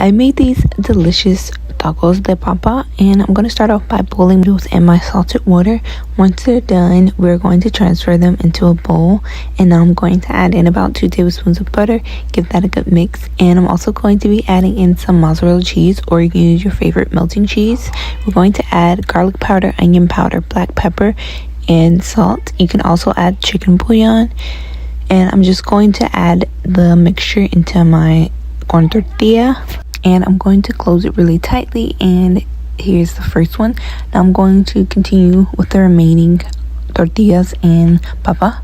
I made these delicious tacos de papa, and I'm going to start off by boiling noodles in my salted water. Once they're done, we're going to transfer them into a bowl, and now I'm going to add in about 2 tablespoons of butter, give that a good mix, and I'm also going to be adding in some mozzarella cheese, or you can use your favorite melting cheese. We're going to add garlic powder, onion powder, black pepper, and salt. You can also add chicken bouillon, and I'm just going to add the mixture into my corn tortilla, and I'm going to close it really tightly. And here's the first one. Now I'm going to continue with the remaining tortillas and papa.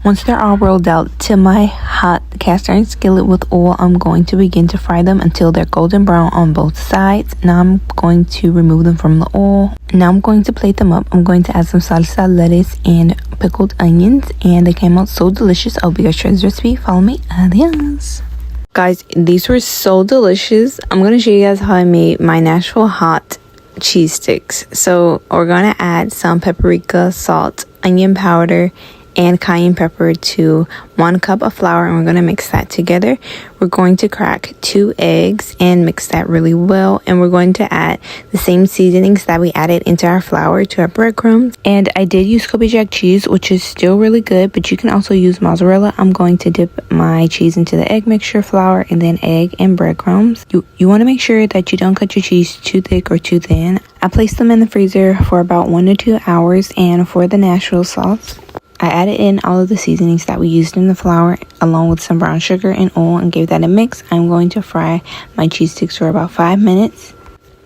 Once they're all rolled out to my hot cast iron skillet with oil, I'm going to begin to fry them until they're golden brown on both sides. Now I'm going to remove them from the oil. Now I'm going to plate them up. I'm going to add some salsa, lettuce, and pickled onions, and they came out so delicious. I hope you guys try this recipe. Follow me. Adios. Guys, these were so delicious. I'm going to show you guys how I made my Nashville hot cheese sticks. So we're going to add some paprika, salt, onion powder, and cayenne pepper to 1 cup of flour, and we're going to mix that together. We're going to crack 2 eggs and mix that really well, and we're going to add the same seasonings that we added into our flour to our breadcrumbs. And I did use Kobe Jack cheese, which is still really good, but you can also use mozzarella. I'm going to dip my cheese into the egg mixture, flour, and then egg and breadcrumbs. You want to make sure that you don't cut your cheese too thick or too thin. I placed them in the freezer for about 1 to 2 hours, and for the Nashville sauce, I added in all of the seasonings that we used in the flour, along with some brown sugar and oil, and gave that a mix. I'm going to fry my cheese sticks for about 5 minutes.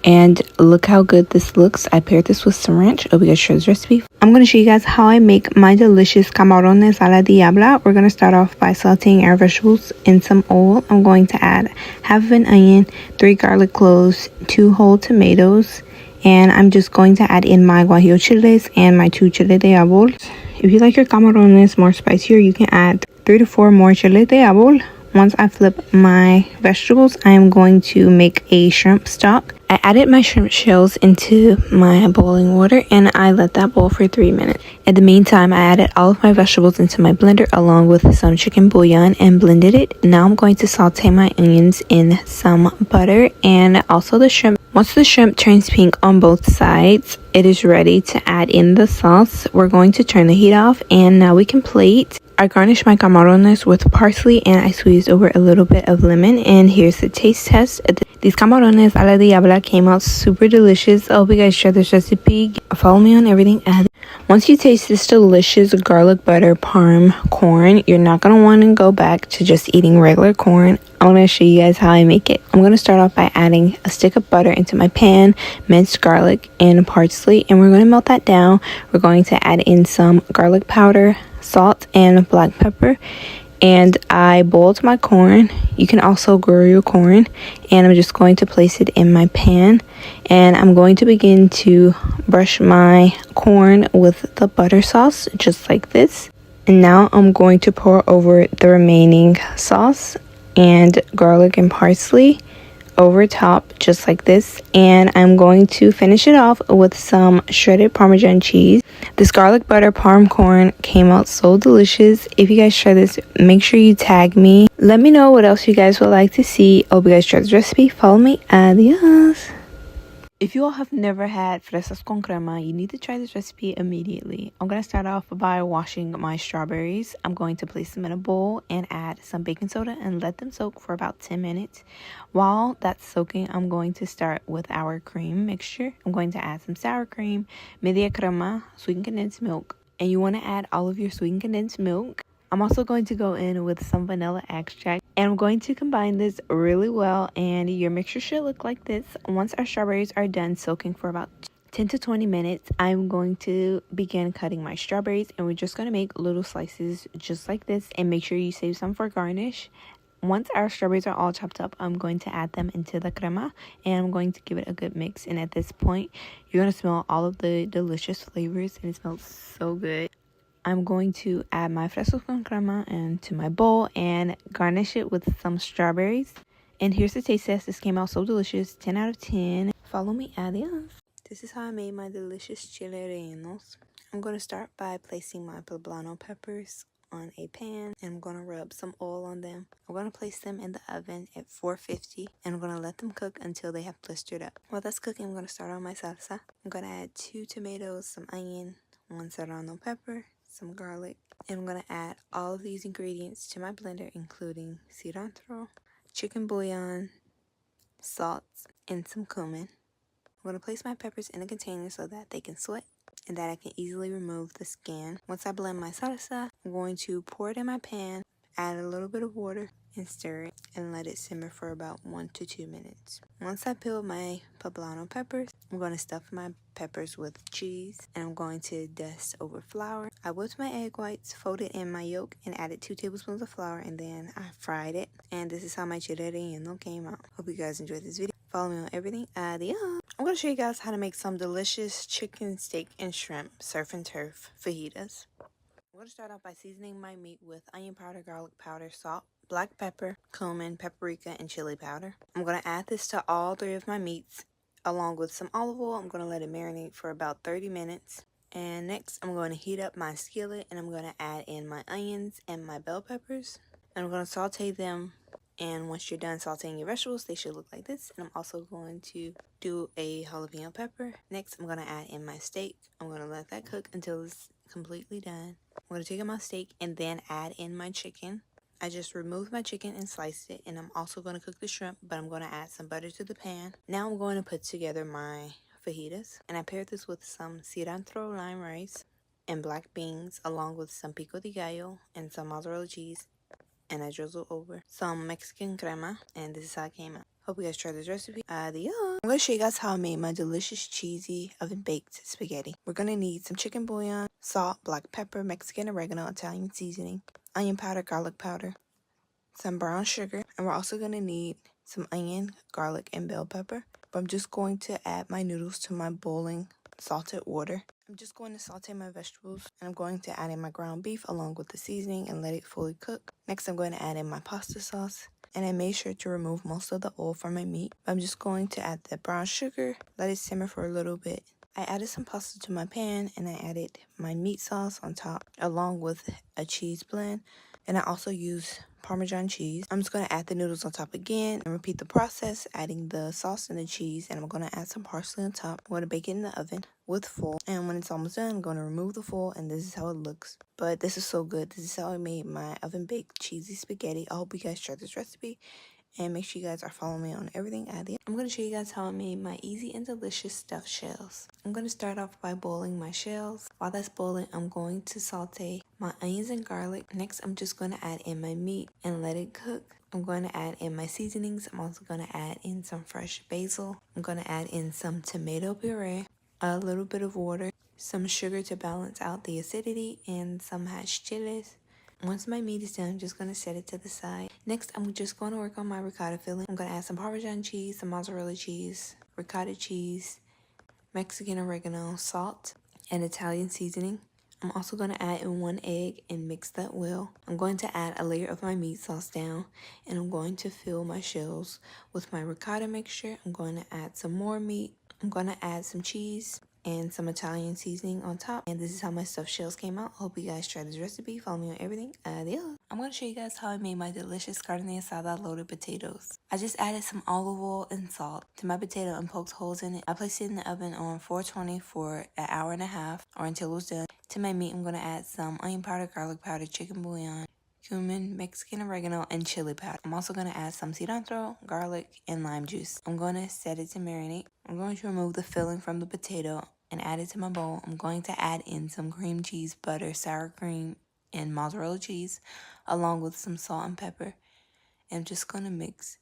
And look how good this looks. I paired this with some ranch. Hope you guys try this recipe. I'm going to show you guys how I make my delicious camarones a la diabla. We're going to start off by sauteing our vegetables in some oil. I'm going to add half of an onion, 3 garlic cloves, 2 whole tomatoes, and I'm just going to add in my guajillo chiles and my 2 chile de árbol. If you like your camarones more spicier, you can add 3 to 4 more chile de árbol. Once I flip my vegetables, I am going to make a shrimp stock. I added my shrimp shells into my boiling water, and I let that boil for 3 minutes. In the meantime, I added all of my vegetables into my blender along with some chicken bouillon and blended it. Now I'm going to saute my onions in some butter and also the shrimp. Once the shrimp turns pink on both sides, it is ready to add in the sauce. We're going to turn the heat off, and now we can plate. I garnished my camarones with parsley, and I squeezed over a little bit of lemon. And here's the taste test. These camarones a la diabla came out super delicious. I hope you guys try this recipe. Follow me on everything. Once you taste this delicious garlic butter parm corn, you're not going to want to go back to just eating regular corn. I'm going to show you guys how I make it. I'm going to start off by adding a stick of butter into my pan, minced garlic, and parsley, and we're going to melt that down. We're going to add in some garlic powder, salt, and black pepper. And I boiled my corn. You can also grill your corn, and I'm just going to place it in my pan, and I'm going to begin to brush my corn with the butter sauce just like this. And now I'm going to pour over the remaining sauce and garlic and parsley over top just like this, and I'm going to finish it off with some shredded Parmesan cheese. This garlic butter parm corn came out so delicious. If you guys try this, make sure you tag me. Let me know what else you guys would like to see. I hope you guys try this recipe. Follow me. Adios. If you all have never had fresas con crema, you need to try this recipe immediately. I'm going to start off by washing my strawberries. I'm going to place them in a bowl and add some baking soda and let them soak for about 10 minutes. While that's soaking, I'm going to start with our cream mixture. I'm going to add some sour cream, media crema, sweetened condensed milk, and you want to add all of your sweetened condensed milk. I'm also going to go in with some vanilla extract, and I'm going to combine this really well, and your mixture should look like this. Once our strawberries are done soaking for about 10 to 20 minutes, I'm going to begin cutting my strawberries, and we're just going to make little slices just like this, and make sure you save some for garnish. Once our strawberries are all chopped up, I'm going to add them into the crema, and I'm going to give it a good mix. And at this point, you're going to smell all of the delicious flavors, and it smells so good. I'm going to add my fresas con crema into my bowl and garnish it with some strawberries. And here's the taste test. This came out so delicious. 10 out of 10. Follow me. Adios. This is how I made my delicious chile rellenos. I'm going to start by placing my poblano peppers on a pan and I'm going to rub some oil on them. I'm going to place them in the oven at 450 and I'm going to let them cook until they have blistered up. While that's cooking, I'm going to start on my salsa. I'm going to add 2 tomatoes, some onion, 1 serrano pepper, some garlic, and I'm going to add all of these ingredients to my blender, including cilantro, chicken bouillon, salt, and some cumin. I'm going to place my peppers in a container so that they can sweat and that I can easily remove the skin. Once I blend my salsa, I'm going to pour it in my pan, add a little bit of water, and stir it and let it simmer for about 1 to 2 minutes. Once I peel my poblano peppers, I'm going to stuff my peppers with cheese and I'm going to dust over flour. I whipped my egg whites, folded in my yolk, and added 2 tablespoons of flour, and then I fried it. And this is how my chile relleno came out. Hope you guys enjoyed this video. Follow me on everything. Adios. I'm going to show you guys how to make some delicious chicken, steak, and shrimp surf and turf fajitas. I'm going to start off by seasoning my meat with onion powder, garlic powder, salt, black pepper, cumin, paprika, and chili powder. I'm going to add this to all 3 of my meats along with some olive oil. I'm going to let it marinate for about 30 minutes. And next, I'm going to heat up my skillet and I'm going to add in my onions and my bell peppers. And I'm going to saute them. And once you're done sauteing your vegetables, they should look like this. And I'm also going to do a jalapeno pepper. Next, I'm going to add in my steak. I'm going to let that cook until it's completely done. I'm going to take out my steak and then add in my chicken. I just removed my chicken and sliced it. And I'm also going to cook the shrimp, but I'm going to add some butter to the pan. Now I'm going to put together my fajitas. And I paired this with some cilantro lime rice and black beans, along with some pico de gallo and some mozzarella cheese. And I drizzle over some Mexican crema, and this is how it came out. Hope you guys try this recipe. Adios. I'm going to show you guys how I made my delicious cheesy oven-baked spaghetti. We're going to need some chicken bouillon, salt, black pepper, Mexican oregano, Italian seasoning, onion powder, garlic powder, some brown sugar, and we're also going to need some onion, garlic, and bell pepper. But I'm just going to add my noodles to my boiling salted water. I'm just going to saute my vegetables and I'm going to add in my ground beef along with the seasoning and let it fully cook. Next, I'm going to add in my pasta sauce, and I made sure to remove most of the oil from my meat. I'm just going to add the brown sugar, let it simmer for a little bit. I added some pasta to my pan and I added my meat sauce on top along with a cheese blend, and I also used Parmesan cheese. I'm just going to add the noodles on top again and repeat the process, adding the sauce and the cheese, and I'm going to add some parsley on top. I'm going to bake it in the oven with foil, and when it's almost done, I'm going to remove the foil, and this is how it looks. But this is so good. This is how I made my oven-baked cheesy spaghetti. I hope you guys try this recipe, and make sure you guys are following me on everything I did. I'm going to show you guys how I made my easy and delicious stuffed shells. I'm going to start off by boiling my shells. While that's boiling, I'm going to saute my onions and garlic. Next, I'm just going to add in my meat and let it cook. I'm going to add in my seasonings. I'm also going to add in some fresh basil. I'm going to add in some tomato puree, a little bit of water, some sugar to balance out the acidity, and some hatch chilies. Once my meat is done, I'm just going to set it to the side. Next, I'm just going to work on my ricotta filling. I'm going to add some Parmesan cheese, some mozzarella cheese, ricotta cheese, Mexican oregano, salt, and Italian seasoning. I'm also going to add in 1 egg and mix that well. I'm going to add a layer of my meat sauce down, and I'm going to fill my shells with my ricotta mixture. I'm going to add some more meat. I'm going to add some cheese and some Italian seasoning on top. And this is how my stuffed shells came out. Hope you guys try this recipe. Follow me on everything. Adios. I'm going to show you guys how I made my delicious carne asada loaded potatoes. I just added some olive oil and salt to my potato and poked holes in it. I placed it in the oven on 420 for an hour and a half or until it was done. To my meat, I'm going to add some onion powder, garlic powder, chicken bouillon, cumin, Mexican oregano, and chili powder. I'm also going to add some cilantro, garlic, and lime juice. I'm going to set it to marinate. I'm going to remove the filling from the potato and add it to my bowl. I'm going to add in some cream cheese, butter, sour cream, and mozzarella cheese, along with some salt and pepper. And I'm just going to mix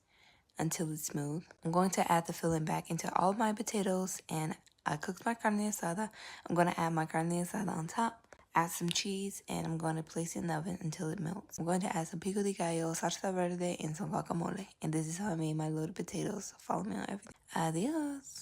until it's smooth. I'm going to add the filling back into all of my potatoes, and I cooked my carne asada. I'm going to add my carne asada on top, add some cheese, and I'm going to place it in the oven until it melts. I'm going to add some pico de gallo, salsa verde, and some guacamole. And this is how I made my loaded potatoes. Follow me on everything. Adios.